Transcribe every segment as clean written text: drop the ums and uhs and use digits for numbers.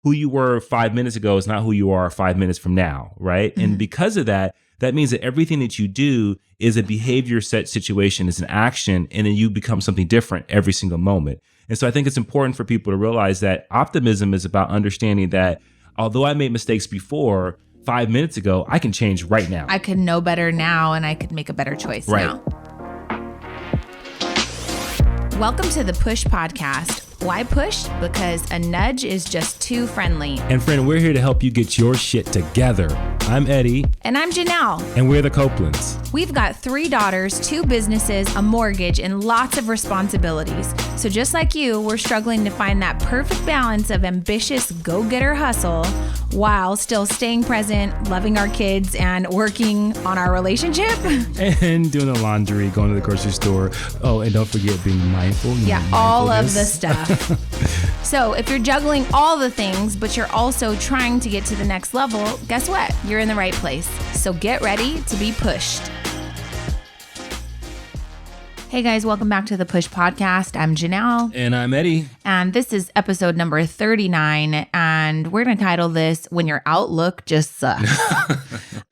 who you were 5 minutes ago is not who you are 5 minutes from now, right? Mm-hmm. And because of that, that means that everything that you do is a behavior set situation, is an action, and then you become something different every single moment. And so I think it's important for people to realize that optimism is about understanding that although I made mistakes before, 5 minutes ago, I can change right now. I could know better now, and I could make a better choice now. Welcome to the Push Podcast. Why push? Because a nudge is just too friendly. And friend, we're here to help you get your shit together. I'm Eddie. And I'm Janelle. And we're the Copelands. We've got 3 daughters, 2 businesses, a mortgage, and lots of responsibilities. So just like you, we're struggling to find that perfect balance of ambitious go-getter hustle while still staying present, loving our kids, and working on our relationship. And doing the laundry, going to the grocery store. Oh, and don't forget being mindful. Yeah, all of the stuff. So if you're juggling all the things, but you're also trying to get to the next level, guess what? You're in the right place. So get ready to be pushed. Hey guys, welcome back to the Push Podcast. I'm Janelle. And I'm Eddie. And this is episode number 39. And we're going to title this, When Your Outlook Just Sucks.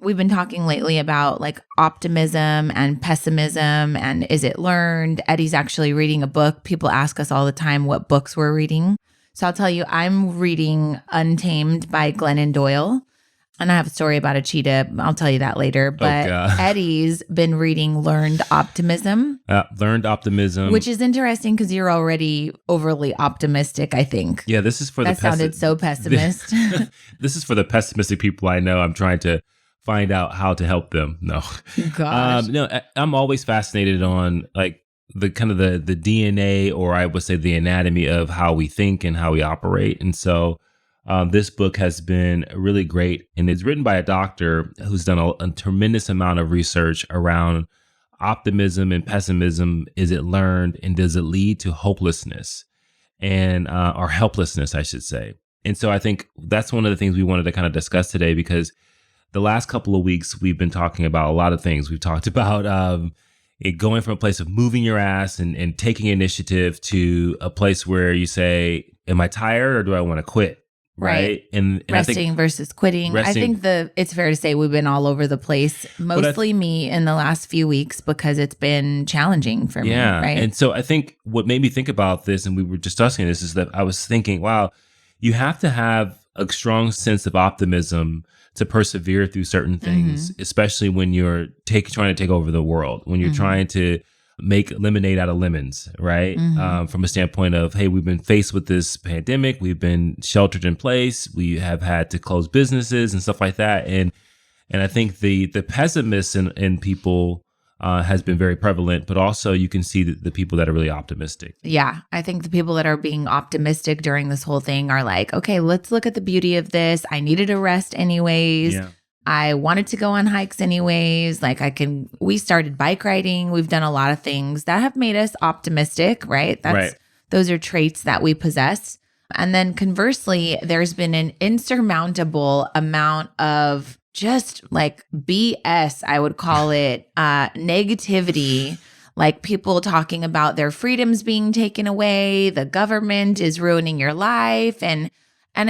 We've been talking lately about like optimism and pessimism and is it learned? Eddie's actually reading a book. People ask us all the time what books we're reading. So I'll tell you, I'm reading Untamed by Glennon Doyle. And I have a story about a cheetah. I'll tell you that later. But Eddie's been reading Learned Optimism. Learned Optimism. Which is interesting because you're already overly optimistic, I think. Yeah, this is for that sounded so pessimist. This is for the pessimistic people I know. I'm trying to find out how to help them. No. Gosh. No, I'm always fascinated on like the kind of the DNA, or I would say the anatomy of how we think and how we operate. And so this book has been really great, and it's written by a doctor who's done a tremendous amount of research around optimism and pessimism. Is it learned, and does it lead to hopelessness and or helplessness, I should say? And so I think that's one of the things we wanted to kind of discuss today, because the last couple of weeks we've been talking about a lot of things. We've talked about it going from a place of moving your ass and taking initiative to a place where you say, am I tired or do I want to quit? Right. And resting I think versus quitting. I think it's fair to say we've been all over the place, mostly me in the last few weeks, because it's been challenging for me. Right. And so I think what made me think about this, and we were discussing this, is that I was thinking, wow, you have to have a strong sense of optimism to persevere through certain things, especially when you're trying to take over the world, when you're trying to make lemonade out of lemons, right? From a standpoint of, hey, we've been faced with this pandemic, we've been sheltered in place, we have had to close businesses and stuff like that. And I think the pessimists in people has been very prevalent, but also you can see the people that are really optimistic. Yeah, I think the people that are being optimistic during this whole thing are like, okay, let's look at the beauty of this. I needed a rest anyways. Yeah. I wanted to go on hikes anyways. We started bike riding. We've done a lot of things that have made us optimistic, right? Those are traits that we possess. And then conversely, there's been an insurmountable amount of just like BS, I would call it, negativity, like people talking about their freedoms being taken away, the government is ruining your life, and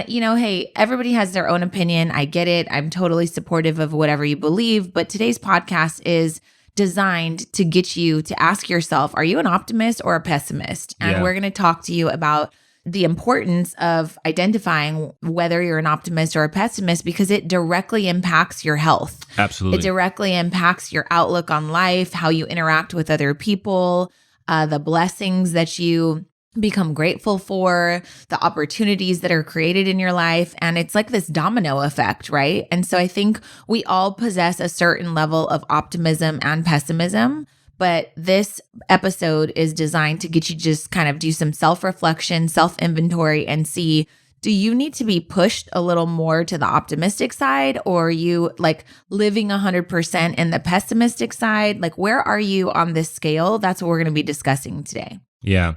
you know, hey, everybody has their own opinion. I get it. I'm totally supportive of whatever you believe. But today's podcast is designed to get you to ask yourself, are you an optimist or a pessimist? And we're going to talk to you about the importance of identifying whether you're an optimist or a pessimist, because it directly impacts your health. Absolutely. It directly impacts your outlook on life, how you interact with other people, the blessings that you become grateful for, the opportunities that are created in your life. And it's like this domino effect, right? And so I think we all possess a certain level of optimism and pessimism, but this episode is designed to get you just kind of do some self-reflection, self-inventory, and see, do you need to be pushed a little more to the optimistic side, or are you like living 100% in the pessimistic side? Like, where are you on this scale? That's what we're going to be discussing today. Yeah.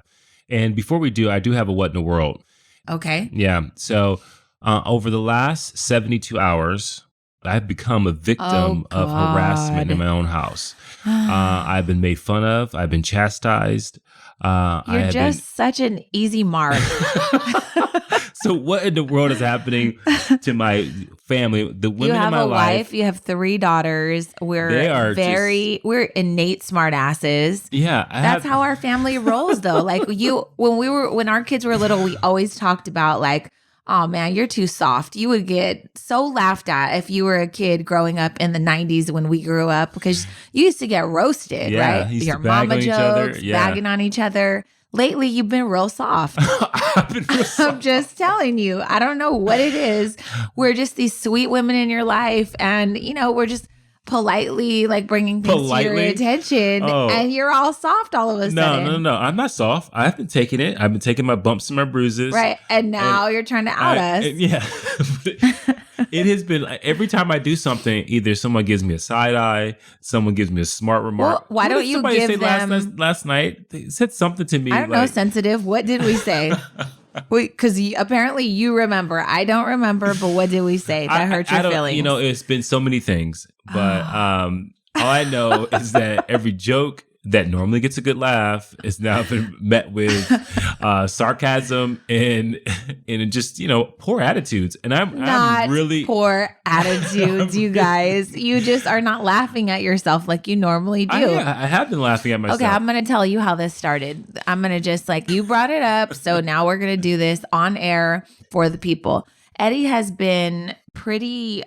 And before we do, I do have a what in the world. Okay. Yeah. So over the last 72 hours, I've become a victim of harassment in my own house. I've been made fun of. I've been chastised. You're just such an easy mark. So what in the world is happening to my family? The women in my life. You have 3 daughters. We're innate smart asses. Yeah. That's how our family rolls though. Like when our kids were little, we always talked about like, oh man, you're too soft. You would get so laughed at if you were a kid growing up in the 90s when we grew up because you used to get roasted, right? Your mama jokes, bagging on each other. Lately, you've been real soft. I've been real soft. I'm just telling you. I don't know what it is. We're just these sweet women in your life. And, we're just politely like bringing things to your attention. And you're all soft all of a sudden. No. I'm not soft. I've been taking it. I've been taking my bumps and my bruises. Right. And now you're trying to out us. Yeah. It has been every time I do something, either someone gives me a side eye, someone gives me a smart remark. Well, why don't you give them... Last night, they said something to me. I don't know, sensitive. What did we say? Because apparently you remember. I don't remember, but what did we say that hurt your feelings? It's been so many things, but all I know is that every joke that normally gets a good laugh is now been met with sarcasm and just poor attitudes. And I'm really poor attitudes, you guys. You just are not laughing at yourself like you normally do. I have been laughing at myself. Okay, I'm going to tell you how this started. I'm going to just you brought it up, so now we're going to do this on air for the people. Eddie has been pretty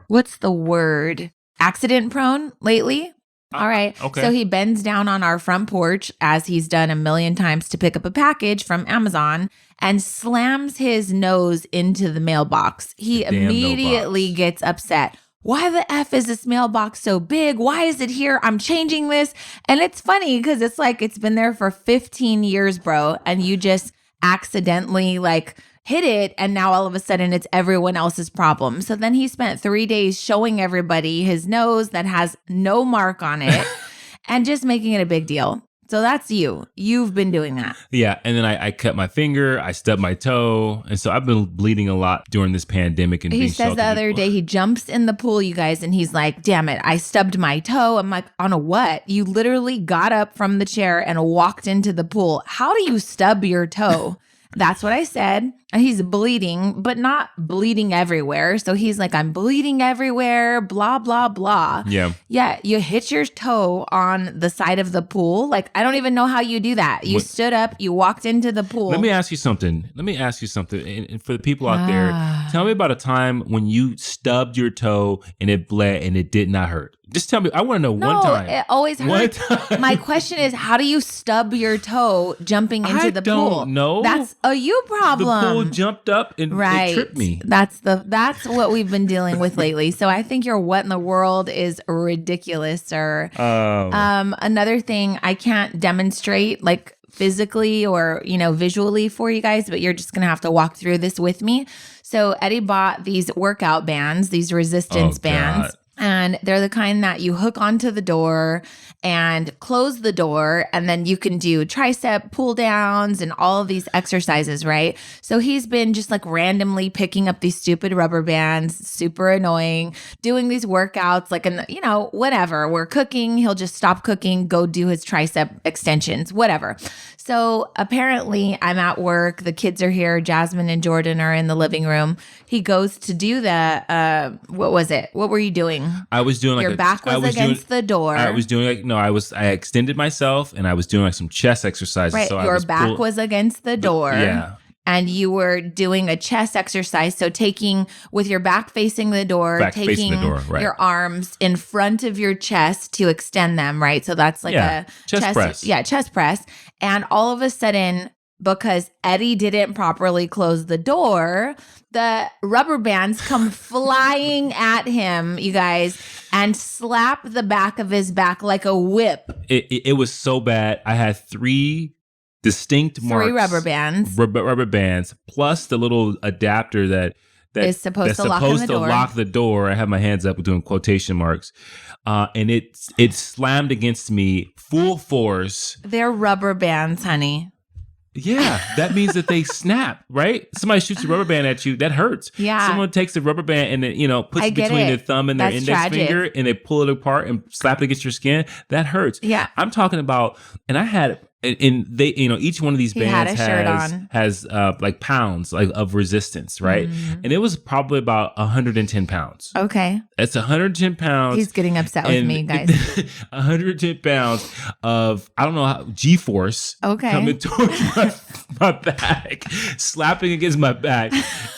what's the word? Accident prone lately. All right. Okay. So he bends down on our front porch, as he's done a million times, to pick up a package from Amazon and slams his nose into the mailbox. He immediately gets upset. Why the F is this mailbox so big? Why is it here? I'm changing this. And it's funny because it's like it's been there for 15 years, bro. And you just accidentally hit it, and now all of a sudden it's everyone else's problem. So then he spent 3 days showing everybody his nose that has no mark on it and just making it a big deal. So that's you. You've been doing that. Yeah. And then I cut my finger, I stubbed my toe. And so I've been bleeding a lot during this pandemic. And he says the other day he jumps in the pool, you guys, and he's like, damn it, I stubbed my toe. I'm like, on a what? You literally got up from the chair and walked into the pool. How do you stub your toe? That's what I said. And he's bleeding, but not bleeding everywhere. So he's like, I'm bleeding everywhere, blah, blah, blah. Yeah. Yeah. You hit your toe on the side of the pool. I don't even know how you do that. You stood up, you walked into the pool. Let me ask you something. And for the people out there, tell me about a time when you stubbed your toe and it bled and it did not hurt. Just tell me. I want to know one time. It always hurts. My question is, how do you stub your toe jumping into the pool? I don't know. That's a you problem. The pool jumped up and it tripped me. That's what we've been dealing with lately. So I think your what in the world is ridiculous, sir. Another thing I can't demonstrate physically or visually for you guys, but you're just gonna have to walk through this with me. So Eddie bought these workout bands, these resistance bands. And they're the kind that you hook onto the door and close the door, and then you can do tricep pull downs and all of these exercises, right? So he's been just randomly picking up these stupid rubber bands, super annoying, doing these workouts, whatever. We're cooking, he'll just stop cooking, go do his tricep extensions, whatever. So apparently I'm at work, the kids are here, Jasmine and Jordan are in the living room. He goes to do the, what was it? What were you doing? I was doing your back was against the door. I was doing I extended myself and I was doing some chest exercises. Right, so your back was against the door. Yeah. And you were doing a chest exercise. So taking with your back facing the door, taking right. your arms in front of your chest to extend them, right? So that's a chest press. Yeah, chest press. And all of a sudden, because Eddie didn't properly close the door, the rubber bands come flying at him, you guys, and slap the back of his back like a whip. It was so bad. I had 3 distinct marks. 3 rubber bands. Rubber bands, plus the little adapter that is supposed to lock the door. I have my hands up doing quotation marks. And it slammed against me full force. They're rubber bands, honey. Yeah, that means that they snap, right? Somebody shoots a rubber band at you, that hurts. Yeah. Someone takes a rubber band and then, puts it between their thumb and their index finger and they pull it apart and slap it against your skin. That hurts. Yeah. I'm talking about, and I had and they, each one of these He had bands a shirt on. has like pounds like of resistance, right? Mm-hmm. And it was probably about 110 pounds. Okay. It's 110 pounds. He's getting upset with me, guys. 110 pounds of, I don't know how, G-force coming towards my back, slapping against my back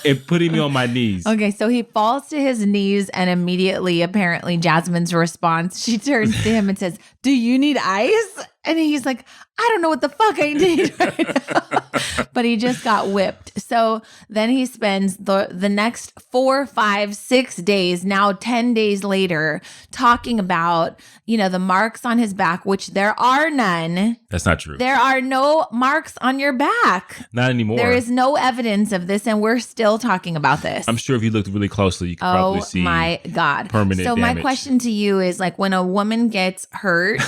and putting me on my knees. Okay, so he falls to his knees and immediately, apparently, Jasmine's response, she turns to him and says, "Do you need ice?" And he's like, "I don't know what the fuck I need right now." But he just got whipped. So then he spends the next 4, 5, 6 days, now 10 days later, talking about, the marks on his back, which there are none. That's not true. There are no marks on your back. Not anymore. There is no evidence of this, and we're still talking about this. I'm sure if you looked really closely, you could probably see. Oh my God. Permanent So damage. my question to you is, like, when a woman gets hurt,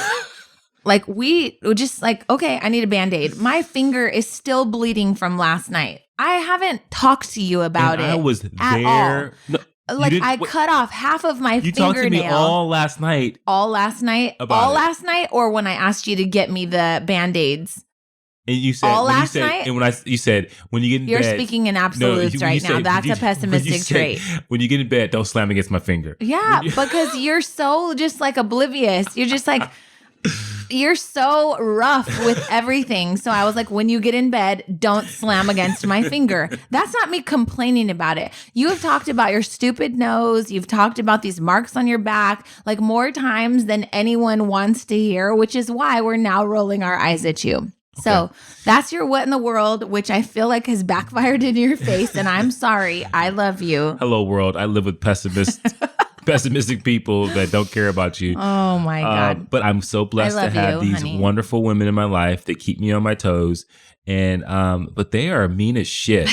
like, we just like, okay, I need a Band-Aid. My finger is still bleeding from last night. I haven't talked to you about it. I was at there. All. No, like, I cut off half of my fingernail. You talked to me all last night. All last night? About all it. last night? Or when I asked you to get me the Band-Aids? And you said all last night. And you said when you get in You're bed, speaking in absolutes right now. That's a pessimistic trait. When you get in bed, don't slam against my finger. Yeah, because you're so just like oblivious. You're just like you're so rough with everything. So I was like, when you get in bed, don't slam against my finger. That's not me complaining about it. You have talked about your stupid nose. You've talked about these marks on your back like more times than anyone wants to hear, which is why we're now rolling our eyes at you. So that's your what in the world, which I feel like has backfired in your face. And I'm sorry. I love you. Hello, world. I live with pessimistic people that don't care about you. Oh, my God. But I'm so blessed to have these wonderful women in my life that keep me on my toes. And but they are mean as shit.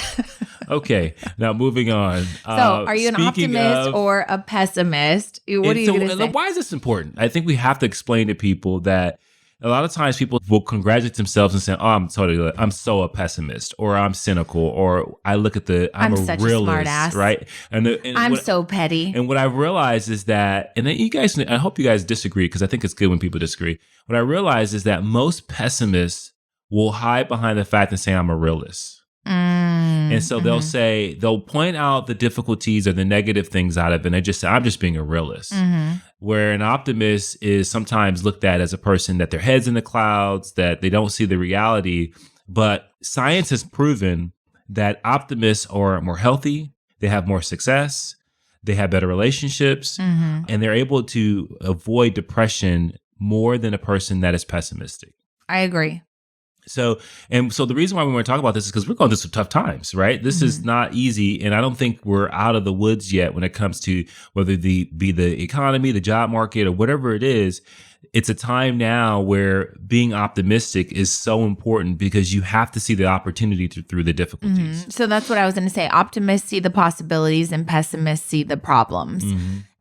Okay, now moving on. So are you an optimist or a pessimist? What are you going to say? Why is this important? I think we have to explain to people that a lot of times people will congratulate themselves and say, "Oh, I'm so a pessimist," or "I'm cynical," or "I look at I'm a such realist," a smart ass. right? And I'm so petty. And what I realized is that, and you guys, I hope you guys disagree because I think it's good when people disagree. What I realized is that most pessimists will hide behind the fact and say, "I'm a realist." And so they'll point out the difficulties or the negative things out of it, and they just say, "I'm just being a realist." Where an optimist is sometimes looked at as a person that their head's in the clouds, that they don't see the reality. But science has proven that optimists are more healthy, they have more success, they have better relationships, and they're able to avoid depression more than a person that is pessimistic. I agree. So the reason why we want to talk about this is because we're going through some tough times, right? This is not easy. And I don't think we're out of the woods yet when it comes to whether be the economy, the job market, or whatever it is. It's a time now where being optimistic is so important because you have to see the opportunity through the difficulties. So that's what I was going to say. Optimists see the possibilities and pessimists see the problems.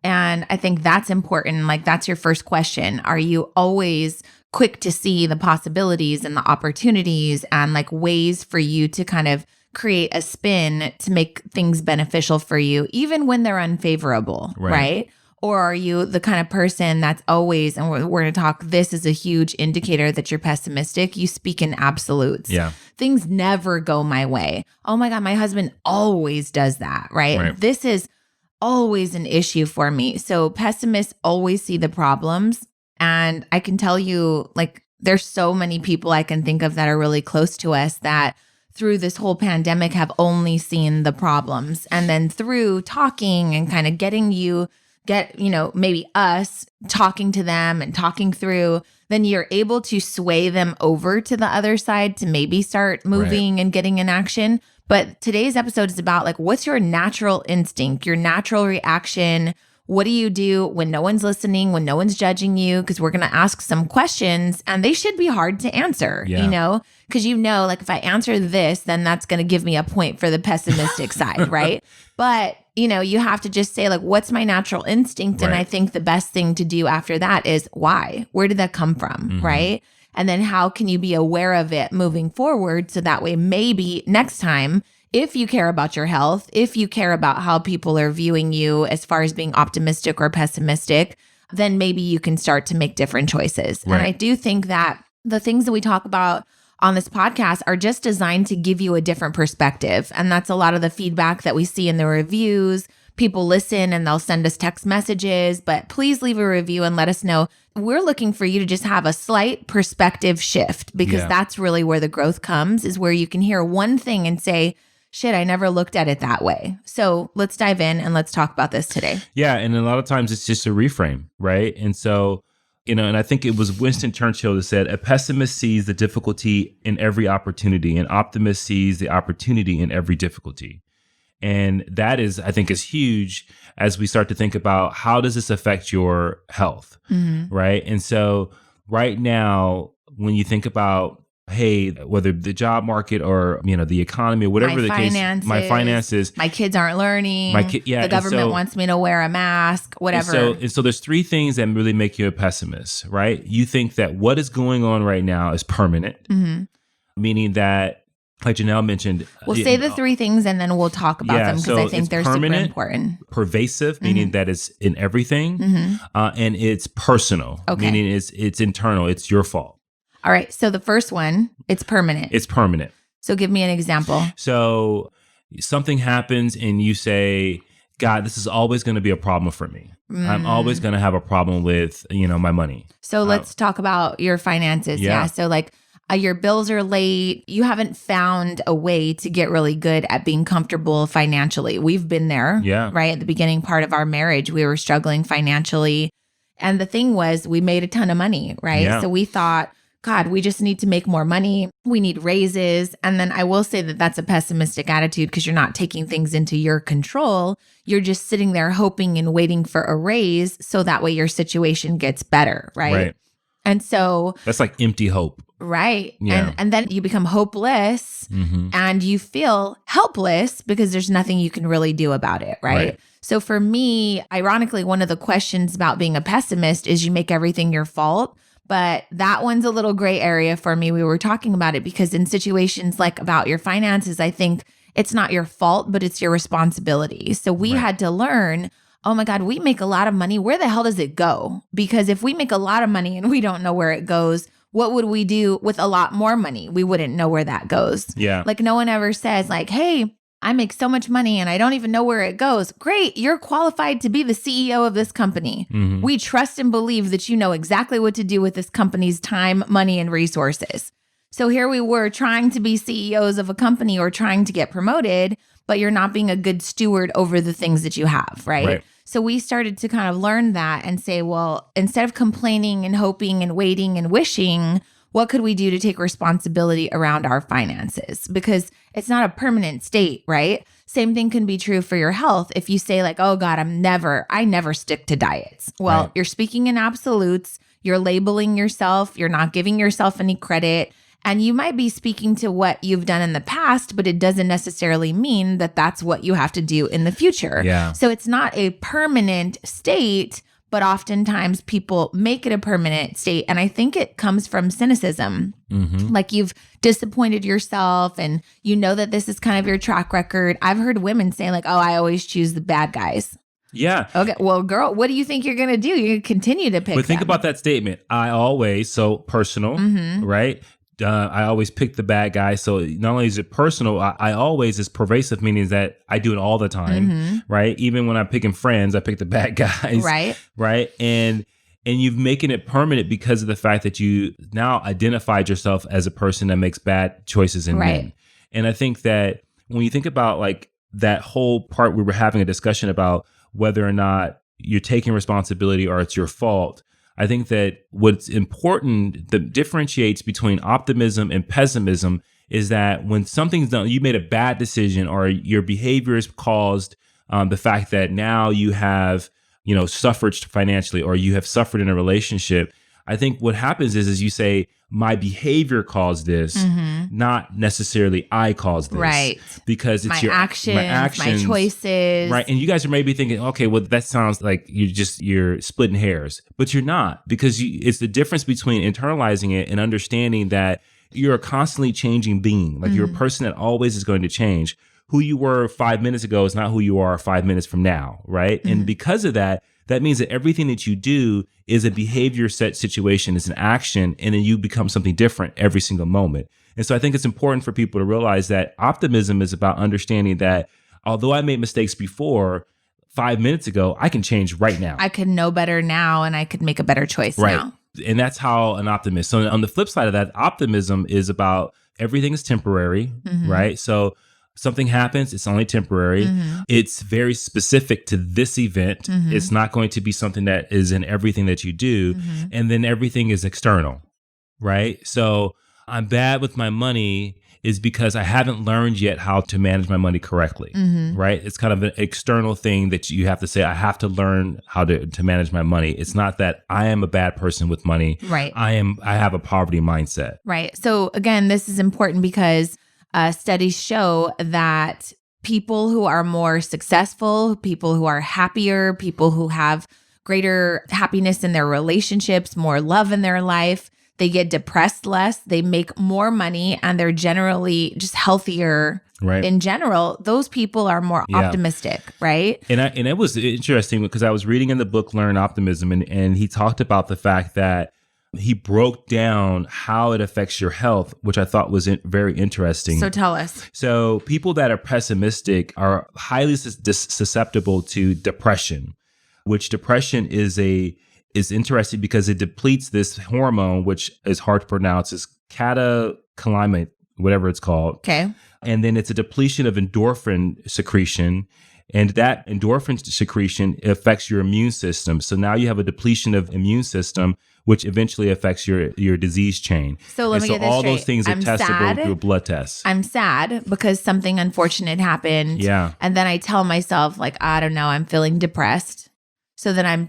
And I think that's important. Like, that's your first question. Are you always quick to see the possibilities and the opportunities and like ways for you to kind of create a spin to make things beneficial for you, even when they're unfavorable, right? Or are you the kind of person that's always, and we're going to talk, this is a huge indicator that you're pessimistic. You speak in absolutes. Yeah. Things never go my way. Oh my God, my husband always does that, right? This is always an issue for me. So pessimists always see the problems. And I can tell you, like, there's so many people I can think of that are really close to us that through this whole pandemic have only seen the problems. And then through talking and kind of maybe us talking to them and talking through, then you're able to sway them over to the other side to maybe start moving and getting in action. But today's episode is about, like, what's your natural instinct, your natural reaction? What do you do when no one's listening, when no one's judging you? Because we're going to ask some questions and they should be hard to answer, because like, if I answer this, then that's going to give me a point for the pessimistic side, right? But, you have to just say, like, what's my natural instinct? And I think the best thing to do after that is why? Where did that come from, right? And then how can you be aware of it moving forward so that way maybe next time, if you care about your health, if you care about how people are viewing you as far as being optimistic or pessimistic, then maybe you can start to make different choices. And I do think that The things that we talk about on this podcast are just designed to give you a different perspective. And that's a lot of the feedback that we see in the reviews. People listen and they'll send us text messages, but please leave a review and let us know. We're looking for you to just have a slight perspective shift, because that's really where the growth comes, is where you can hear one thing and say, shit, I never looked at it that way. So let's dive in and let's talk about this today. Yeah. And a lot of times it's just a reframe, right? And so, and I think it was Winston Churchill that said, a pessimist sees the difficulty in every opportunity, and optimist sees the opportunity in every difficulty. And that is, I think, is huge as we start to think about how does this affect your health, right? And so right now, when you think about, hey, whether the job market or, the economy or whatever my finances, my kids aren't learning, the government wants me to wear a mask, whatever. And so there's three things that really make you a pessimist, right? You think that what is going on right now is permanent, meaning that, like Janelle mentioned, we'll say the three things and then we'll talk about them, because I think they're super important. Pervasive, meaning that it's in everything, and it's personal, meaning it's internal, it's your fault. All right. So the first one, it's permanent. It's permanent. So give me an example. So something happens and you say, God, this is always going to be a problem for me. I'm always going to have a problem with, my money. So let's talk about your finances. Yeah. So like your bills are late. You haven't found a way to get really good at being comfortable financially. We've been there, right? At the beginning part of our marriage, we were struggling financially. And the thing was, we made a ton of money, right? Yeah. So we thought, God, we just need to make more money. We need raises. And then I will say that that's a pessimistic attitude, because you're not taking things into your control. You're just sitting there hoping and waiting for a raise, so that way your situation gets better, right? And so that's like empty hope. Right. Yeah. And then you become hopeless and you feel helpless because there's nothing you can really do about it, right? So for me, ironically, one of the questions about being a pessimist is you make everything your fault. But that one's a little gray area for me. We were talking about it because in situations like about your finances, I think it's not your fault, but it's your responsibility. So we had to learn, oh my God, we make a lot of money. Where the hell does it go? Because if we make a lot of money and we don't know where it goes, what would we do with a lot more money? We wouldn't know where that goes. Yeah. Like no one ever says like, hey, I make so much money and I don't even know where it goes. Great. You're qualified to be the CEO of this company. We trust and believe that you know exactly what to do with this company's time, money, and resources. So here we were trying to be CEOs of a company or trying to get promoted, but you're not being a good steward over the things that you have, right? So we started to kind of learn that and say, well, instead of complaining and hoping and waiting and wishing, what could we do to take responsibility around our finances? Because it's not a permanent state, right? Same thing can be true for your health. If you say like, oh God, I never stick to diets. Well, you're speaking in absolutes, you're labeling yourself, you're not giving yourself any credit, and you might be speaking to what you've done in the past, but it doesn't necessarily mean that that's what you have to do in the future. So it's not a permanent state, but oftentimes people make it a permanent state. And I think it comes from cynicism. Like you've disappointed yourself and you know that this is kind of your track record. I've heard women say like, oh, I always choose the bad guys. Yeah. Okay. Well, girl, what do you think you're going to do? You continue to pick But think about that statement. I always, so personal, right? I always pick the bad guy. So not only is it personal, I always is pervasive, meaning that I do it all the time, right? Even when I'm picking friends, I pick the bad guys, right? And you've making it permanent because of the fact that you now identified yourself as a person that makes bad choices in men. And I think that when you think about like that whole part, we were having a discussion about whether or not you're taking responsibility or it's your fault. I think that what's important that differentiates between optimism and pessimism is that when something's done, you made a bad decision or your behavior has caused the fact that now you have, suffered financially or you have suffered in a relationship. I think what happens is you say, my behavior caused this, not necessarily I caused this. Right. Because it's my actions, my choices. Right. And you guys are maybe thinking, okay, well, that sounds like you're splitting hairs, but you're not, because it's the difference between internalizing it and understanding that you're a constantly changing being. Like you're a person that always is going to change. Who you were 5 minutes ago is not who you are 5 minutes from now. Right. And because of that, that means that everything that you do is a behavior set situation, is an action, and then you become something different every single moment. And so I think it's important for people to realize that optimism is about understanding that although I made mistakes before, 5 minutes ago, I can change right now. I could know better now, and I could make a better choice now. And that's how an optimist. So on the flip side of that, optimism is about everything is temporary, right? So something happens, it's only temporary. It's very specific to this event. It's not going to be something that is in everything that you do. And then everything is external, right? So I'm bad with my money is because I haven't learned yet how to manage my money correctly, right? It's kind of an external thing that you have to say, I have to learn how to manage my money. It's not that I am a bad person with money. Right. I have a poverty mindset. Right. So again, this is important because studies show that people who are more successful, people who are happier, people who have greater happiness in their relationships, more love in their life, they get depressed less, they make more money, and they're generally just healthier in general. Those people are more optimistic, right? And it was interesting because I was reading in the book Learn Optimism, and he talked about the fact that he broke down how it affects your health, which I thought was very interesting. So tell us. So people that are pessimistic are highly susceptible to depression, which depression is interesting because it depletes this hormone, which is hard to pronounce, is catecholamine, whatever it's called. Okay. And then it's a depletion of endorphin secretion. And that endorphin secretion affects your immune system. So now you have a depletion of immune system, which eventually affects your disease chain. So let me get this all straight. those things are testable through a blood test. I'm sad because something unfortunate happened. Yeah. And then I tell myself, like, I don't know, I'm feeling depressed. So then I'm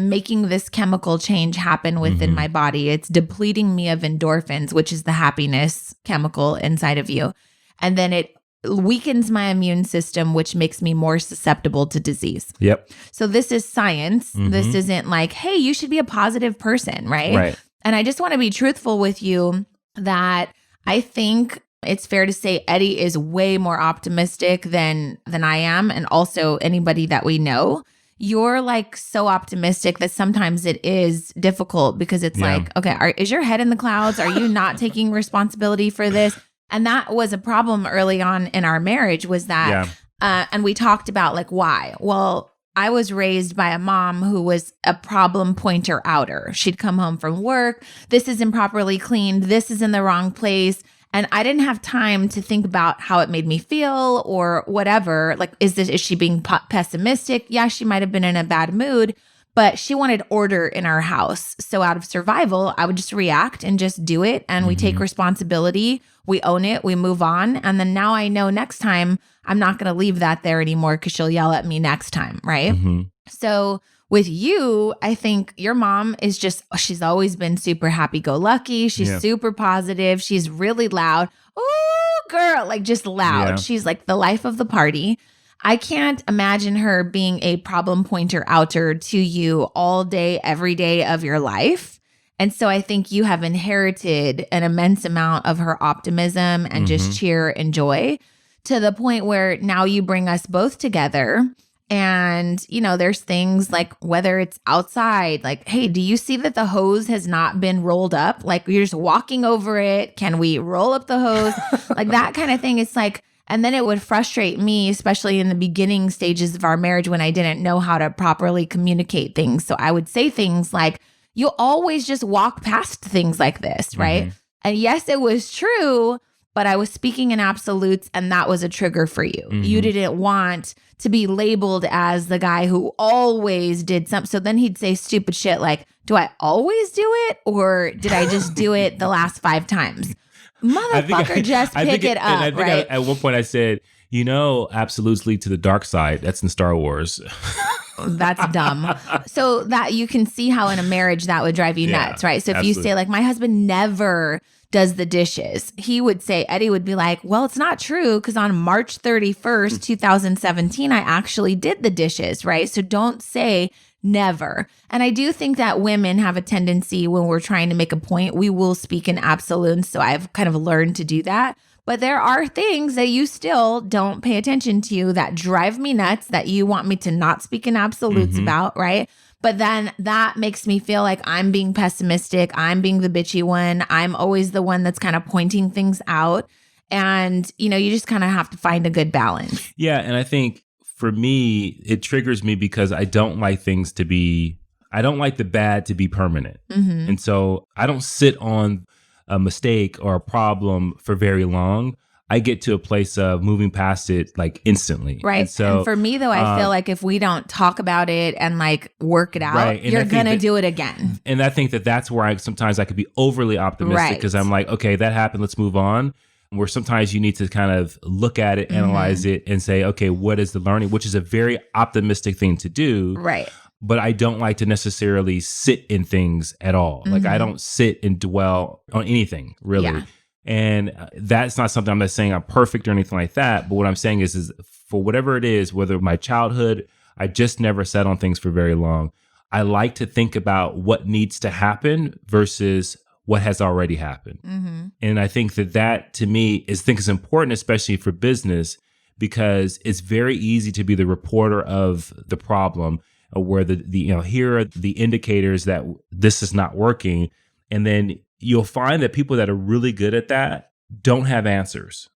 making this chemical change happen within my body. It's depleting me of endorphins, which is the happiness chemical inside of you. And then it weakens my immune system, which makes me more susceptible to disease. Yep. So this is science. This isn't like, hey, you should be a positive person, right? Right. And I just want to be truthful with you that I think it's fair to say Eddie is way more optimistic than I am, and also anybody that we know. You're like so optimistic that sometimes it is difficult because it's like, okay, is your head in the clouds? Are you not taking responsibility for this? And that was a problem early on in our marriage was that, and we talked about like, why? Well, I was raised by a mom who was a problem pointer outer. She'd come home from work. This is improperly cleaned. This is in the wrong place. And I didn't have time to think about how it made me feel or whatever. Like, is she being pessimistic? Yeah, she might have been in a bad mood, but she wanted order in our house. So out of survival, I would just react and just do it. And we take responsibility. We own it. We move on. And then now I know next time I'm not going to leave that there anymore because she'll yell at me next time. Right. So with you, I think your mom is she's always been super happy-go-lucky. She's super positive. She's really loud. Oh, girl, like just loud. Yeah. She's like the life of the party. I can't imagine her being a problem pointer outer to you all day, every day of your life. And so I think you have inherited an immense amount of her optimism and just cheer and joy to the point where now you bring us both together. And, you know, there's things like whether it's outside, like, hey, do you see that the hose has not been rolled up? Like you're just walking over it. Can we roll up the hose? Like that kind of thing. It's like, and then it would frustrate me, especially in the beginning stages of our marriage when I didn't know how to properly communicate things. So I would say things like, you always just walk past things like this, right? And yes, it was true, but I was speaking in absolutes and that was a trigger for you. You didn't want to be labeled as the guy who always did something. So then he'd say stupid shit like, do I always do it? Or did I just do it the last 5 times? Motherfucker, just pick it up, right? At one point I said, you know, absolutes lead to the dark side. That's in Star Wars. That's dumb. So that you can see how in a marriage that would drive you nuts, right? So if you say like, my husband never does the dishes, Eddie would be like, well, it's not true because on March 31st, 2017, I actually did the dishes, right? So don't say never. And I do think that women have a tendency when we're trying to make a point, we will speak in absolutes. So I've kind of learned to do that. But there are things that you still don't pay attention to that drive me nuts, that you want me to not speak in absolutes about, right? But then that makes me feel like I'm being pessimistic. I'm being the bitchy one. I'm always the one that's kind of pointing things out. And, you just kind of have to find a good balance. Yeah. And I think for me, it triggers me because I don't like the bad to be permanent. And so I don't sit on a mistake or a problem for very long. I get to a place of moving past it like instantly. Right. And for me, though, I feel like if we don't talk about it and like work it out, you're going to do it again. And I think that that's where sometimes I could be overly optimistic because I'm like, okay, that happened. Let's move on. Where sometimes you need to kind of look at it, analyze it, and say, okay, what is the learning? Which is a very optimistic thing to do. Right. But I don't like to necessarily sit in things at all. Like I don't sit and dwell on anything, really. Yeah. And that's not something I'm not saying I'm perfect or anything like that. But what I'm saying is for whatever it is, whether my childhood, I just never sat on things for very long. I like to think about what needs to happen versus what has already happened. And I think that to me is important, especially for business, because it's very easy to be the reporter of the problem where here are the indicators that this is not working. And then you'll find that people that are really good at that don't have answers.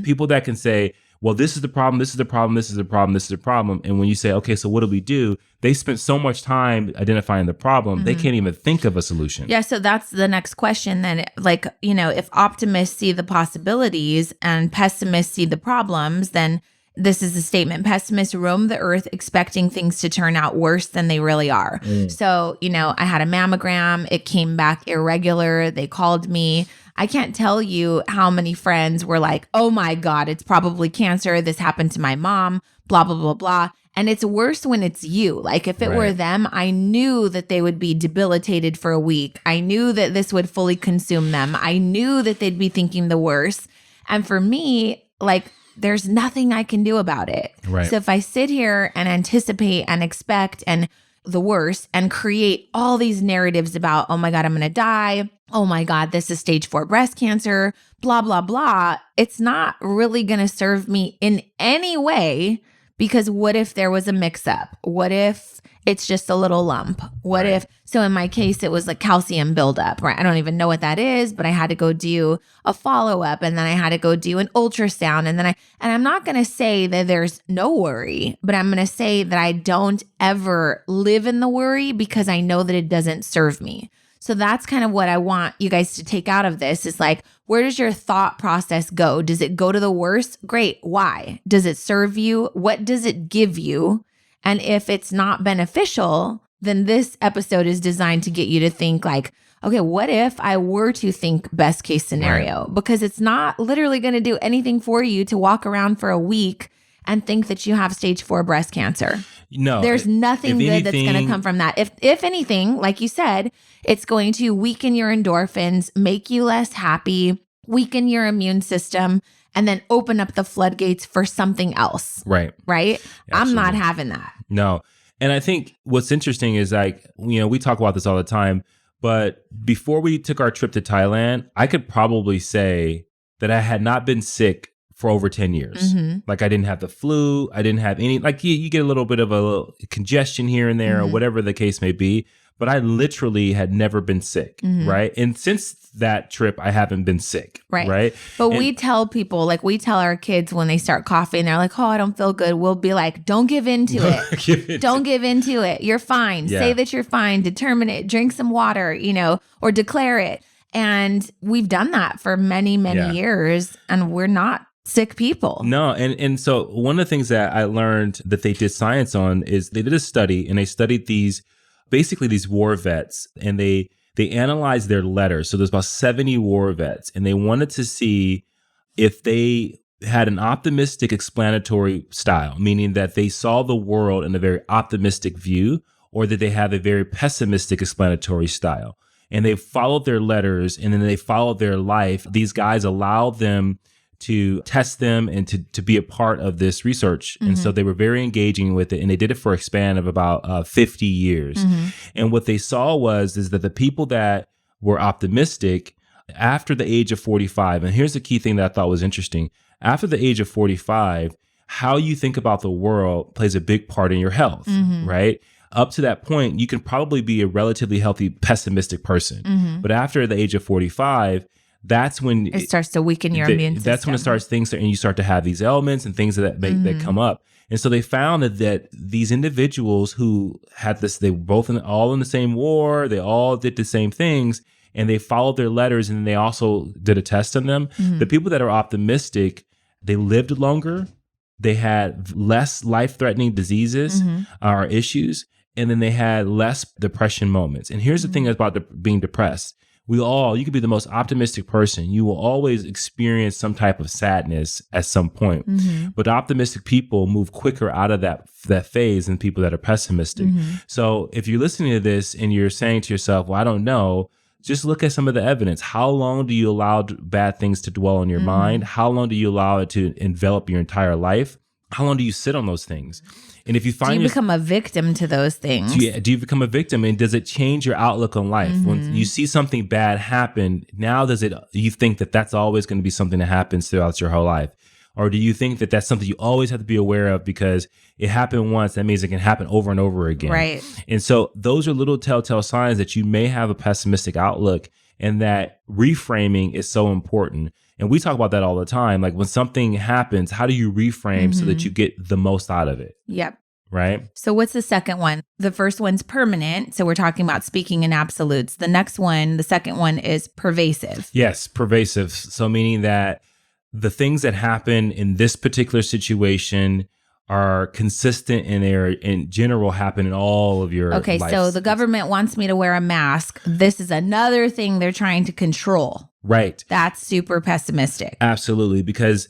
People that can say, well, this is the problem, this is the problem, this is the problem, this is the problem. And when you say, okay, so what do we do? They spent so much time identifying the problem, they can't even think of a solution. Yeah, so that's the next question then. Like, if optimists see the possibilities and pessimists see the problems, then this is the statement: pessimists roam the earth expecting things to turn out worse than they really are. So, I had a mammogram. It came back irregular. They called me. I can't tell you how many friends were like, oh my God, it's probably cancer. This happened to my mom, blah, blah, blah, blah. And it's worse when it's you. Like if it were them, I knew that they would be debilitated for a week. I knew that this would fully consume them. I knew that they'd be thinking the worst. And for me, like, there's nothing I can do about it. Right. So if I sit here and anticipate and expect and the worst and create all these narratives about, oh my God, I'm going to die. Oh my God, this is stage 4 breast cancer, blah, blah, blah. It's not really going to serve me in any way, because what if there was a mix up? What if it's just a little lump? What if, so in my case, it was like calcium buildup, right? I don't even know what that is, but I had to go do a follow-up, and then I had to go do an ultrasound. And I'm not going to say that there's no worry, but I'm going to say that I don't ever live in the worry because I know that it doesn't serve me. So that's kind of what I want you guys to take out of this is like, where does your thought process go? Does it go to the worst? Great. Why? Does it serve you? What does it give you? And if it's not beneficial, then this episode is designed to get you to think like, okay, what if I were to think best case scenario? Right. Because it's not literally going to do anything for you to walk around for a week and think that you have stage 4 breast cancer. No, there's nothing good that's going to come from that. If anything, like you said, it's going to weaken your endorphins, make you less happy, weaken your immune system, and then open up the floodgates for something else. Right. Right? Absolutely. I'm not having that. No. And I think what's interesting is like, we talk about this all the time, but before we took our trip to Thailand, I could probably say that I had not been sick for over 10 years. Like I didn't have the flu. I didn't have any, like you get a little bit of a congestion here and there or whatever the case may be. But I literally had never been sick, right? And since that trip, I haven't been sick, right? But we tell people, like we tell our kids when they start coughing, they're like, oh, I don't feel good. We'll be like, don't give in to it. Don't give in to it. You're fine. Yeah. Say that you're fine. Determine it. Drink some water, or declare it. And we've done that for many, many years, and we're not sick people. No. And so one of the things that I learned that they did science on is they did a study, and they studied these war vets, and they analyzed their letters. So there's about 70 war vets, and they wanted to see if they had an optimistic explanatory style, meaning that they saw the world in a very optimistic view, or that they have a very pessimistic explanatory style. And they followed their letters, and then they followed their life. These guys allowed them to test them and to be a part of this research. And so they were very engaging with it, and they did it for a span of about 50 years. And what they saw is that the people that were optimistic, after the age of 45, and here's the key thing that I thought was interesting. After the age of 45, how you think about the world plays a big part in your health, right? Up to that point, you can probably be a relatively healthy, pessimistic person. But after the age of 45, that's when it starts to weaken your immune system. That's when it starts and you start to have these ailments and things that that come up. And so they found that these individuals who had this, they were both all in the same war, they all did the same things, and they followed their letters, and they also did a test on them. The people that are optimistic, they lived longer, they had less life-threatening diseases or issues, and then they had less depression moments. And here's the thing about being depressed. You could be the most optimistic person. You will always experience some type of sadness at some point. But optimistic people move quicker out of that phase than people that are pessimistic. So if you're listening to this and you're saying to yourself, well, I don't know, just look at some of the evidence. How long do you allow bad things to dwell in your mind? How long do you allow it to envelop your entire life? How long do you sit on those things? And if you find become a victim to those things? Do you become a victim, and does it change your outlook on life? When you see something bad happen, now you think that that's always going to be something that happens throughout your whole life? Or do you think that that's something you always have to be aware of because it happened once, that means it can happen over and over again? Right. And so those are little telltale signs that you may have a pessimistic outlook, and that reframing is so important. And we talk about that all the time. Like when something happens, how do you reframe so that you get the most out of it? Yep. Right? So what's the second one? The first one's permanent. So we're talking about speaking in absolutes. The next one, the second one, is pervasive. Yes, pervasive. So meaning that the things that happen in this particular situation are consistent, and they're in general happen in all of your Okay, life. so the government wants me to wear a mask. This is another thing they're trying to control. Right. That's super pessimistic. Absolutely, because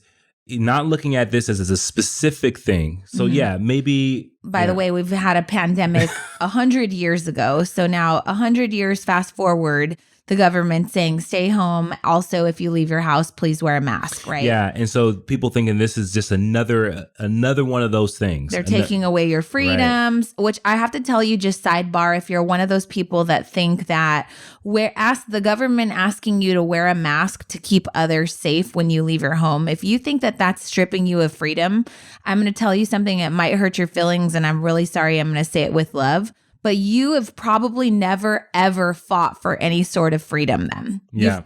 not looking at this as a specific thing. So yeah, maybe. By the way, we've had a pandemic 100 years ago. So now 100 years fast forward, the government saying stay home. Also, if you leave your house, please wear a mask, right? Yeah. And so people thinking this is just another one of those things. They're taking away your freedoms, which I have to tell you, just sidebar, if you're one of those people that think that the government asking you to wear a mask to keep others safe when you leave your home, if you think that that's stripping you of freedom, I'm going to tell you something that might hurt your feelings, and I'm really sorry. I'm going to say it with love. But you have probably never, ever fought for any sort of freedom then. Yeah.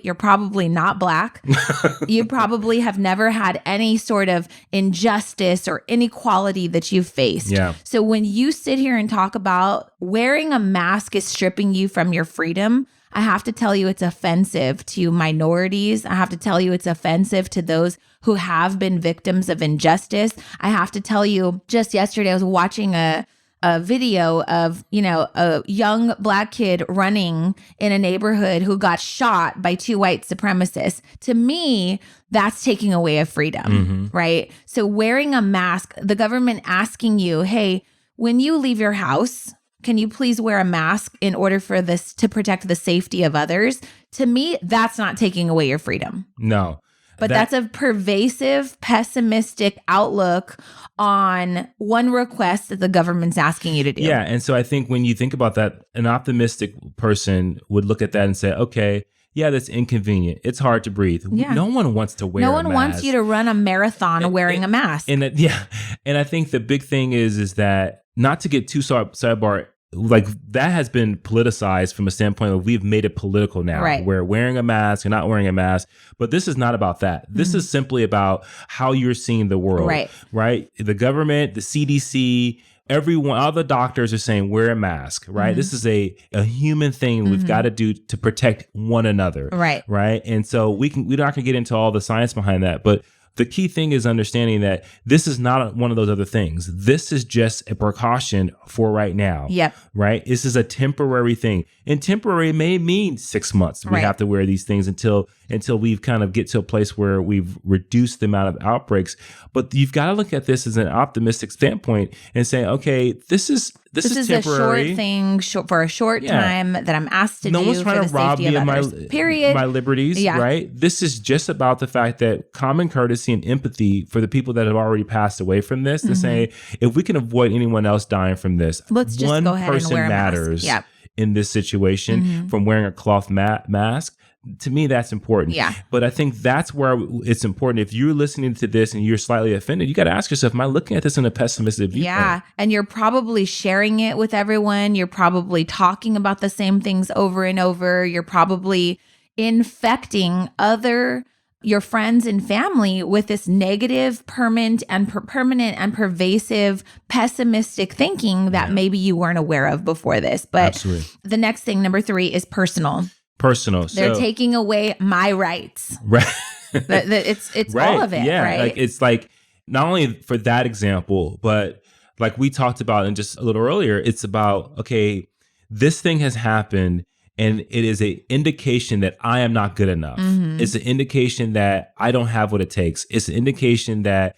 You're probably not Black. You probably have never had any sort of injustice or inequality that you've faced. Yeah. So when you sit here and talk about wearing a mask is stripping you from your freedom, I have to tell you it's offensive to minorities. I have to tell you it's offensive to those who have been victims of injustice. I have to tell you, just yesterday I was watching a video of, a young Black kid running in a neighborhood who got shot by two white supremacists. To me, that's taking away a freedom, right? So wearing a mask, the government asking you, hey, when you leave your house, can you please wear a mask in order for this to protect the safety of others? To me, that's not taking away your freedom. No. But that's a pervasive, pessimistic outlook on one request that the government's asking you to do. Yeah. And so I think when you think about that, an optimistic person would look at that and say, okay, yeah, that's inconvenient. It's hard to breathe. Yeah. No one wants to wear a mask. No one wants you to run a marathon wearing a mask. And I think the big thing is that, not to get too sidebar, like that has been politicized from a standpoint of we've made it political now, right, where wearing a mask and not wearing a mask. But this is not about that. This is simply about how you're seeing the world, right? The government, the CDC, everyone, all the doctors are saying wear a mask, right? This is a human thing we've got to do to protect one another, right? And so we're not going to get into all the science behind that, but the key thing is understanding that this is not one of those other things. This is just a precaution for right now. Yep. Right? This is a temporary thing. And temporary may mean 6 months. We have to wear these things until we've kind of get to a place where we've reduced the amount of outbreaks. But you've got to look at this as an optimistic standpoint and say, okay, this is temporary. A short thing for a short time that I'm asked to do. No one's trying to rob me of my liberties, right? This is just about the fact that common courtesy and empathy for the people that have already passed away from this, to say, if we can avoid anyone else dying from this, let's just one go ahead person and wear a matters. mask. Yep. in this situation from wearing a cloth mask. To me, that's important. Yeah. But I think that's where it's important. If you're listening to this and you're slightly offended, you got to ask yourself, am I looking at this in a pessimistic viewpoint? Yeah. And you're probably sharing it with everyone. You're probably talking about the same things over and over. You're probably infecting your friends and family with this negative, permanent and pervasive pessimistic thinking that maybe you weren't aware of before this. But Absolutely. The next thing, number 3, is personal. They're taking away my rights. Right. It's right. all of it, yeah. right? Like it's like not only for that example, but like we talked about and just a little earlier, it's about, okay, this thing has happened and it is an indication that I am not good enough. It's an indication that I don't have what it takes. It's an indication that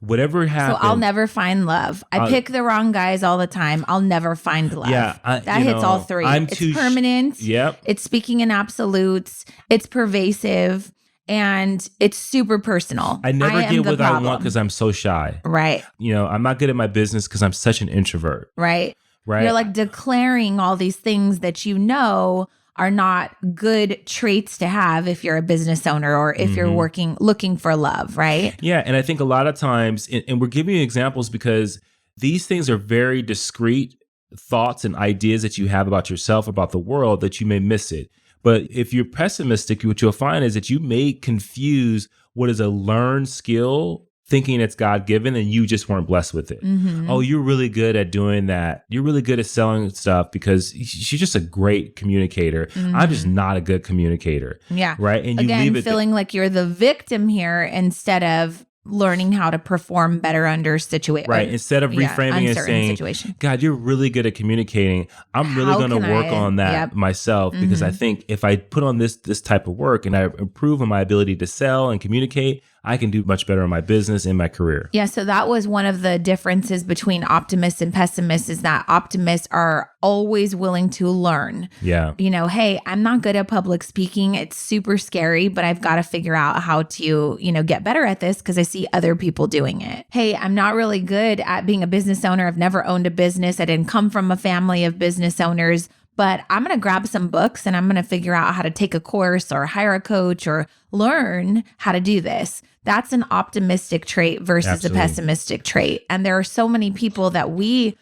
whatever happens. So I'll never find love. I pick the wrong guys all the time. I'll never find love. Yeah, that hits all 3. It's permanent. Yep. It's speaking in absolutes. It's pervasive. And it's super personal. I never get what I want because I'm so shy. Right. I'm not good at my business because I'm such an introvert. Right. Right. You're like declaring all these things that you know are not good traits to have if you're a business owner or if you're looking for love, right? Yeah. And I think a lot of times, and we're giving you examples because these things are very discrete thoughts and ideas that you have about yourself, about the world, that you may miss it. But if you're pessimistic, what you'll find is that you may confuse what is a learned skill, thinking it's God-given, and you just weren't blessed with it. Oh, you're really good at doing that. You're really good at selling stuff because she's just a great communicator. I'm just not a good communicator. Yeah. Right. And you again, leave it feeling like you're the victim here instead of learning how to perform better under situation. Right. Instead of reframing and saying, situation. God, you're really good at communicating. I'm really going to work on that myself because I think if I put on this type of work and I improve on my ability to sell and communicate, I can do much better in my business and my career. Yeah. So that was one of the differences between optimists and pessimists, is that optimists are always willing to learn. Yeah. Hey, I'm not good at public speaking. It's super scary, but I've got to figure out how to, get better at this because I see other people doing it. Hey, I'm not really good at being a business owner. I've never owned a business. I didn't come from a family of business owners. But I'm going to grab some books and I'm going to figure out how to take a course or hire a coach or learn how to do this. That's an optimistic trait versus a pessimistic trait. And there are so many people that we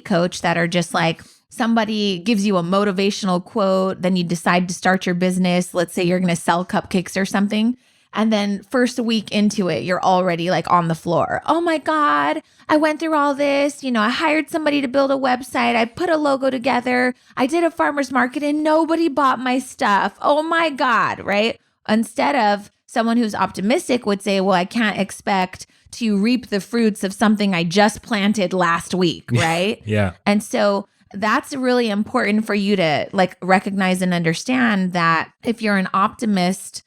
coach that are just like, somebody gives you a motivational quote, then you decide to start your business. Let's say you're going to sell cupcakes or something. And then first week into it, you're already like on the floor. Oh my God, I went through all this. I hired somebody to build a website. I put a logo together. I did a farmer's market and nobody bought my stuff. Oh my God, right? Instead of someone who's optimistic would say, well, I can't expect to reap the fruits of something I just planted last week, right? Yeah. And so that's really important for you to like recognize and understand that if you're an optimist,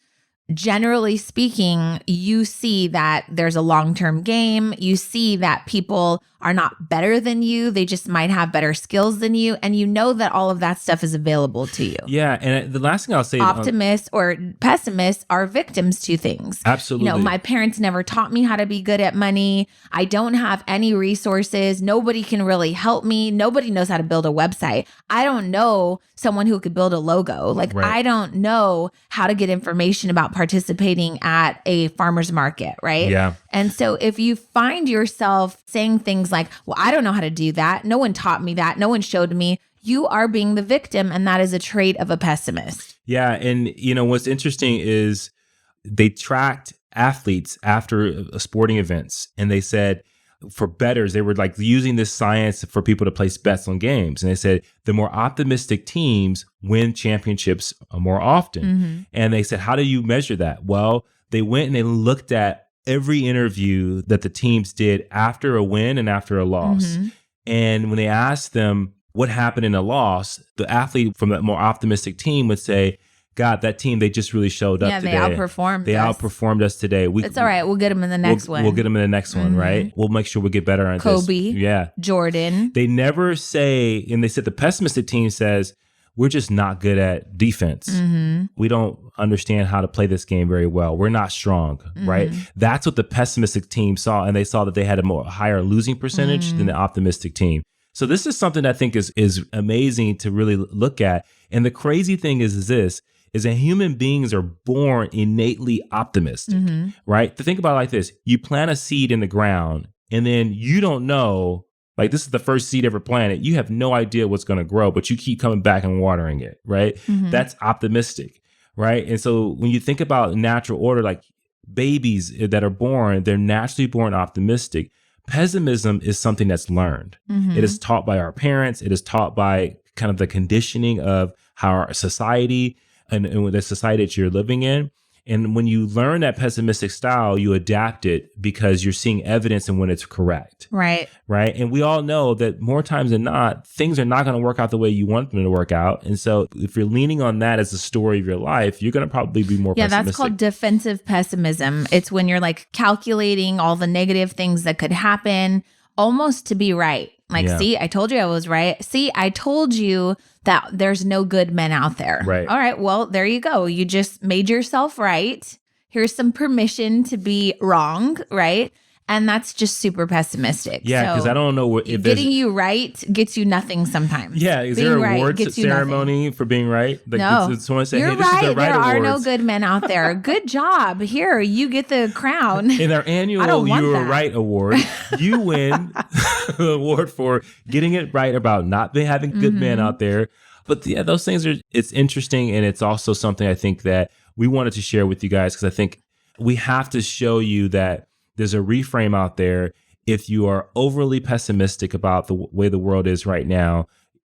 generally speaking, you see that there's a long-term game. You see that people are not better than you. They just might have better skills than you. And you know that all of that stuff is available to you. Yeah. And the last thing I'll say, optimists or pessimists are victims to things. Absolutely. My parents never taught me how to be good at money. I don't have any resources. Nobody can really help me. Nobody knows how to build a website. I don't know someone who could build a logo. Like, right. I don't know how to get information about participating at a farmer's market, right? Yeah. And so if you find yourself saying things like, well, I don't know how to do that. No one taught me that. No one showed me. You are being the victim. And that is a trait of a pessimist. Yeah. And, what's interesting is they tracked athletes after sporting events. And they said for bettors, they were like using this science for people to place bets on games. And they said the more optimistic teams win championships more often. Mm-hmm. And they said, how do you measure that? Well, they went and they looked at every interview that the teams did after a win and after a loss. Mm-hmm. And when they asked them what happened in a loss, the athlete from that more optimistic team would say, God, that team, they just really showed up today. Yeah, they outperformed us today. It's all right. We'll get them in the next one. We'll get them in the next one, right? We'll make sure we get better on Kobe, this. Yeah. Jordan. They never say, and they said the pessimistic team says, we're just not good at defense. Mm-hmm. We don't understand how to play this game very well. We're not strong, right? That's what the pessimistic team saw. And they saw that they had a higher losing percentage than the optimistic team. So this is something I think is amazing to really look at. And the crazy thing is this, is that human beings are born innately optimistic, right? To think about it like this, you plant a seed in the ground and then you don't know, like this is the first seed ever planted. You have no idea what's going to grow, but you keep coming back and watering it, right? That's optimistic, right? And so when you think about natural order, like babies that are born, they're naturally born optimistic. Pessimism is something that's learned. It is taught by our parents. It is taught by kind of the conditioning of how our society and the society that you're living in. And when you learn that pessimistic style, you adapt it because you're seeing evidence and when it's correct. Right. Right. And we all know that more times than not, things are not going to work out the way you want them to work out. And so if you're leaning on that as the story of your life, you're going to probably be more pessimistic. That's called defensive pessimism. It's when you're like calculating all the negative things that could happen almost to be right. Like, see, I told you I was right. See, I told you that there's no good men out there. Right. All right. Well, there you go. You just made yourself right. Here's some permission to be wrong. Right. And that's just super pessimistic. Yeah, because I don't know if getting you right gets you nothing sometimes. Yeah, is there a award ceremony for being right? Like, no, someone say, you're hey, this right. is the right there awards. Are no good men out there. Good job. Here, you get the crown. In our annual You Were Right award, you win the award for getting it right about not having good men out there. But yeah, those things it's interesting, and it's also something I think that we wanted to share with you guys because I think we have to show you that there's a reframe out there. If you are overly pessimistic about the way the world is right now,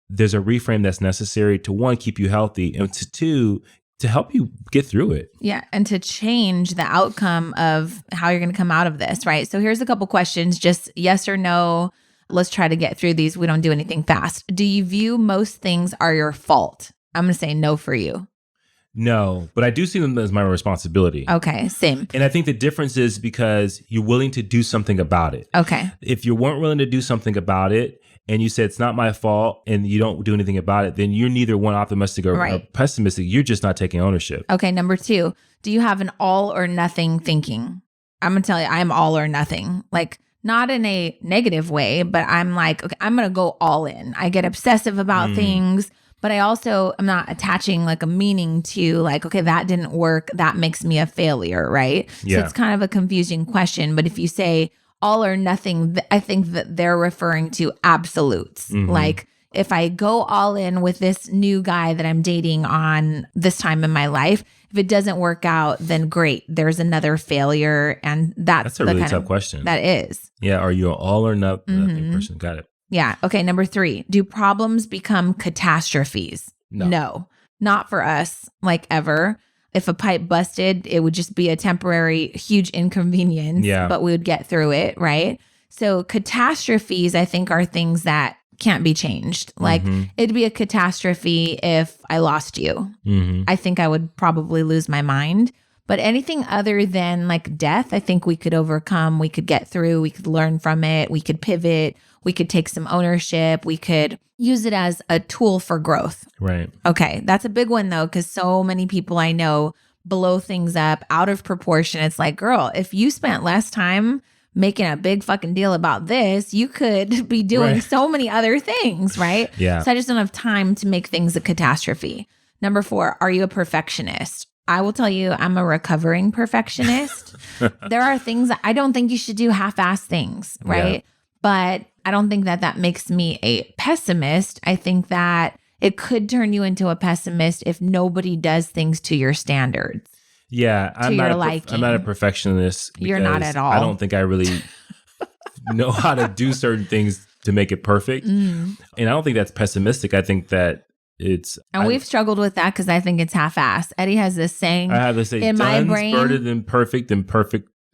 there's a reframe that's necessary to, one, keep you healthy, and to two, to help you get through it. Yeah, and to change the outcome of how you're going to come out of this, right? So here's a couple questions, just yes or no. Let's try to get through these. We don't do anything fast. Do you view most things are your fault? I'm going to say no for you. No, but I do see them as my responsibility. Okay, same. And I think the difference is because you're willing to do something about it. Okay. If you weren't willing to do something about it and you said it's not my fault and you don't do anything about it, then you're neither one optimistic or pessimistic. You're just not taking ownership. Okay, number 2, do you have an all or nothing thinking? I'm going to tell you, I'm all or nothing. Like, not in a negative way, but I'm like, okay, I'm going to go all in. I get obsessive about things. But I also am not attaching like a meaning to like, okay, that didn't work. That makes me a failure, right? Yeah. So it's kind of a confusing question. But if you say all or nothing, I think that they're referring to absolutes. Like if I go all in with this new guy that I'm dating on this time in my life, if it doesn't work out, then great. There's another failure. And that's a really tough question. That is. Yeah. Are you an all or nothing person? Got it. Yeah. Okay. Number 3, do problems become catastrophes? No, not for us, like ever. If a pipe busted, it would just be a temporary, huge inconvenience, but we would get through it, right? So catastrophes, I think, are things that can't be changed. Like it'd be a catastrophe if I lost you. I think I would probably lose my mind. But anything other than like death, I think we could overcome, we could get through, we could learn from it, we could pivot, we could take some ownership, we could use it as a tool for growth. Right. Okay, that's a big one though, because so many people I know blow things up out of proportion. It's like, girl, if you spent less time making a big fucking deal about this, you could be doing so many other things, right? Yeah. So I just don't have time to make things a catastrophe. Number 4, are you a perfectionist? I will tell you, I'm a recovering perfectionist. There are things that I don't think you should do half-assed things, right? Yeah. But I don't think that that makes me a pessimist. I think that it could turn you into a pessimist if nobody does things to your standards. Yeah, I'm not a perfectionist. You're not at all. I don't think I really know how to do certain things to make it perfect. And I don't think that's pessimistic. I think that we've struggled with that because I think it's half-assed. Eddie has this saying. I have this saying, in my brain, better than perfect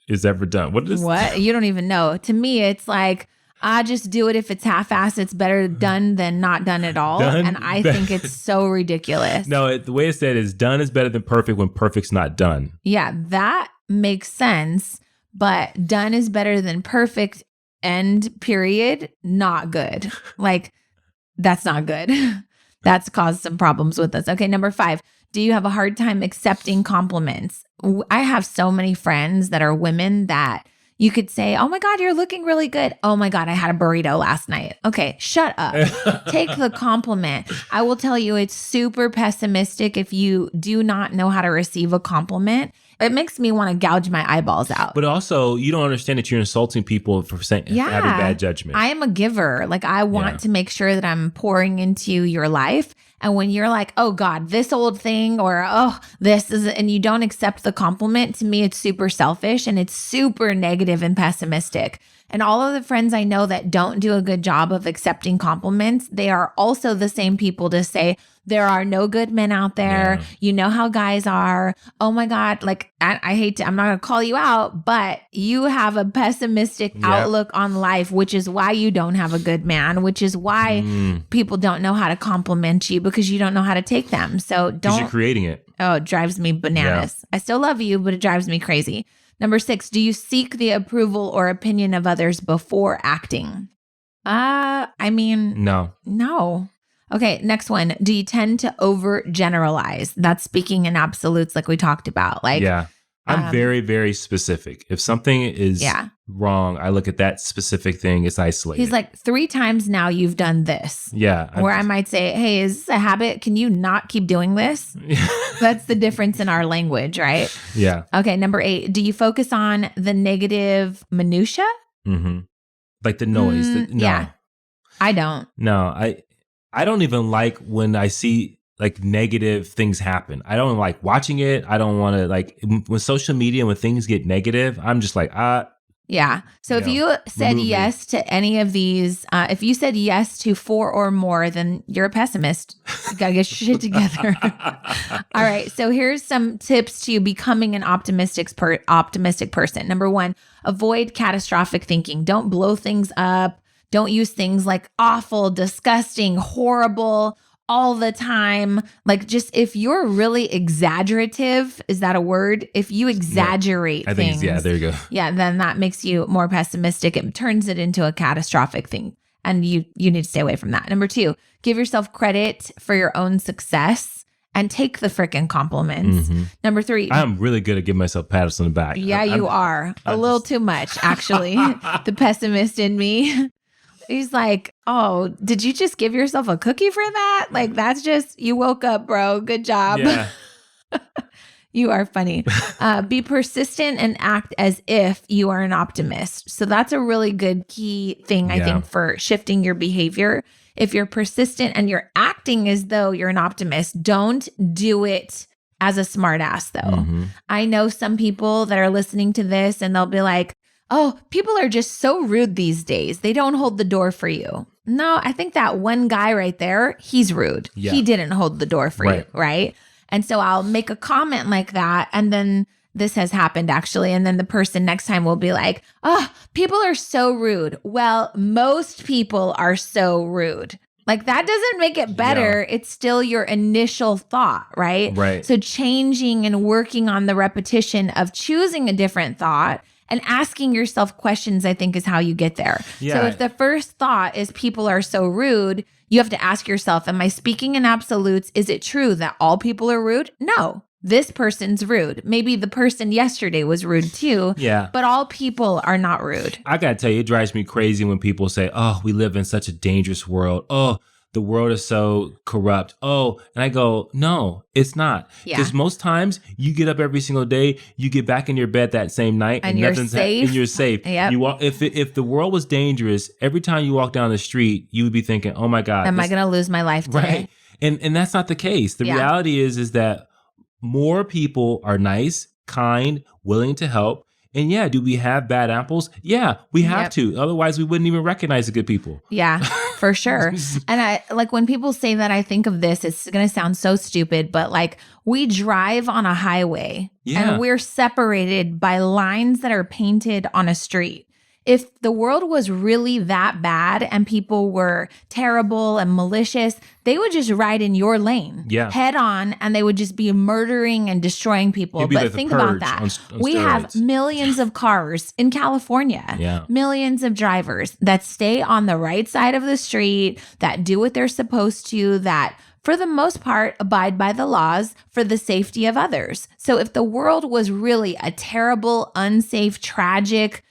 is ever done. What is what? You don't even know. To me, it's like, I just do it if it's half-assed. It's better done than not done at all. And I think it's so ridiculous. No, the way it's said is done is better than perfect when perfect's not done. Yeah, that makes sense. But done is better than perfect, end period, not good. Like, that's not good. That's caused some problems with us. Okay, number 5, do you have a hard time accepting compliments? I have so many friends that are women that You could say, oh my God, you're looking really good. Oh my God, I had a burrito last night. Okay, shut up. Take the compliment. I will tell you, it's super pessimistic if you do not know how to receive a compliment. It makes me want to gouge my eyeballs out. But also, you don't understand that you're insulting people for saying for having bad judgment. I am a giver. Like, I want to make sure that I'm pouring into your life. And when you're like, oh God, this old thing, or oh, this is, and you don't accept the compliment, to me, it's super selfish and it's super negative and pessimistic. And all of the friends I know that don't do a good job of accepting compliments, they are also the same people to say, there are no good men out there. Yeah. You know how guys are. Oh my God. Like, I hate to, I'm not going to call you out, but you have a pessimistic outlook on life, which is why you don't have a good man, which is why people don't know how to compliment you, because you don't know how to take them. So don't. You're creating it. Oh, it drives me bananas. Yeah. I still love you, but it drives me crazy. Number 6, do you seek the approval or opinion of others before acting? I mean, no. Okay, next one. Do you tend to overgeneralize? That's speaking in absolutes like we talked about. Like, yeah, I'm very, very specific. If something is wrong, I look at that specific thing. It's isolated. He's like, 3 times now you've done this. Yeah. Where I might say, hey, is this a habit? Can you not keep doing this? That's the difference in our language, right? Yeah. Okay, number 8. Do you focus on the negative minutia? Mm-hmm. Like the noise. No. Yeah. I don't. No, I don't even like when I see like negative things happen. I don't like watching it. I don't want to like when social media, when things get negative, I'm just like, yeah. So if you said yes to any of these, if you said yes to 4 or more, then you're a pessimist. You got to get your shit together. All right. So here's some tips to becoming an optimistic person. Number 1, avoid catastrophic thinking. Don't blow things up. Don't use things like awful, disgusting, horrible all the time. Like, just if you're really exaggerative, is that a word? If you exaggerate things. There you go. Yeah, then that makes you more pessimistic. It turns it into a catastrophic thing. And you need to stay away from that. Number 2, give yourself credit for your own success and take the freaking compliments. Mm-hmm. Number 3. I'm really good at giving myself pats on the back. Yeah, you are. A little too much, actually. The pessimist in me. He's like, oh, did you just give yourself a cookie for that? Like, that's just, you woke up, bro. Good job. Yeah. You are funny. Be persistent and act as if you are an optimist. So that's a really good key thing, I think, for shifting your behavior. If you're persistent and you're acting as though you're an optimist, don't do it as a smartass, though. Mm-hmm. I know some people that are listening to this and they'll be like, oh, people are just so rude these days. They don't hold the door for you. No, I think that one guy right there, he's rude. Yeah. He didn't hold the door for you, right? And so I'll make a comment like that. And then this has happened actually. And then the person next time will be like, oh, people are so rude. Well, most people are so rude. Like, that doesn't make it better. Yeah. It's still your initial thought, right? Right. So changing and working on the repetition of choosing a different thought and asking yourself questions, I think, is how you get there. Yeah. So if the first thought is people are so rude, you have to ask yourself, am I speaking in absolutes? Is it true that all people are rude? No, this person's rude. Maybe the person yesterday was rude too. Yeah. But all people are not rude. I got to tell you, it drives me crazy when people say, oh, we live in such a dangerous world. Oh, the world is so corrupt. Oh, and I go, no, it's not. Because most times you get up every single day, you get back in your bed that same night, and you're safe. And you're safe. Yep. You walk. If the world was dangerous, every time you walk down the street, you would be thinking, oh my God, am I going to lose my life today? Right. And that's not the case. The reality is that more people are nice, kind, willing to help. And do we have bad apples? Yeah, we have to. Otherwise, we wouldn't even recognize the good people. Yeah, for sure. And I like when people say that, I think of this, it's going to sound so stupid, but like we drive on a highway and we're separated by lines that are painted on a street. If the world was really that bad and people were terrible and malicious, they would just ride in your lane head on, and they would just be murdering and destroying people. But like think about that. On we have millions of cars in California, millions of drivers that stay on the right side of the street, that do what they're supposed to, that for the most part, abide by the laws for the safety of others. So if the world was really a terrible, unsafe, tragic,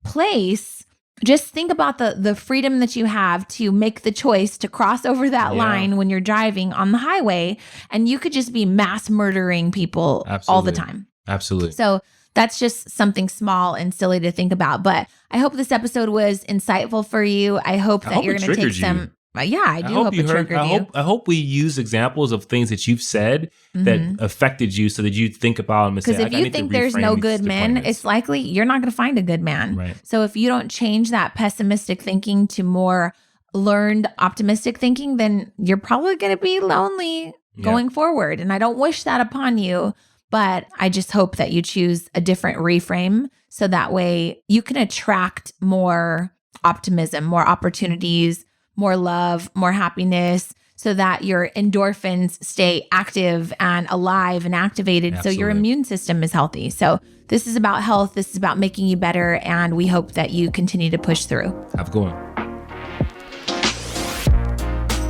place, just think about the freedom that you have to make the choice to cross over that line when you're driving on the highway, and you could just be mass murdering people all the time. Absolutely. So that's just something small and silly to think about. But I hope this episode was insightful for you. I hope that you're going to take some. Yeah, I do hope it triggered you. I hope we use examples of things that you've said that affected you so that you think about them and say, because if you think there's no good men, it's likely you're not going to find a good man. Right. So if you don't change that pessimistic thinking to more learned optimistic thinking, then you're probably going to be lonely going forward. And I don't wish that upon you. But I just hope that you choose a different reframe so that way you can attract more optimism, more opportunities, more love, more happiness, so that your endorphins stay active and alive and activated. Absolutely. So your immune system is healthy. So this is about health. This is about making you better. And we hope that you continue to push through. Have a good one.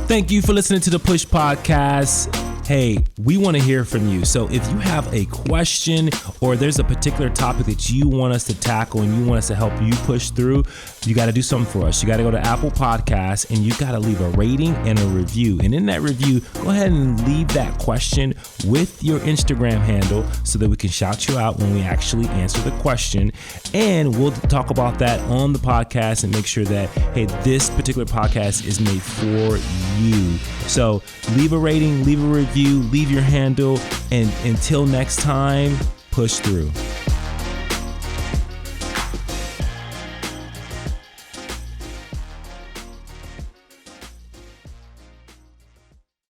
Thank you for listening to the Push Podcast. Hey, we want to hear from you. So if you have a question or there's a particular topic that you want us to tackle and you want us to help you push through, you got to do something for us. You got to go to Apple Podcasts and you got to leave a rating and a review. And in that review, go ahead and leave that question with your Instagram handle so that we can shout you out when we actually answer the question. And we'll talk about that on the podcast and make sure that, hey, this particular podcast is made for you. So leave a rating, leave a review, leave your handle, and until next time, push through.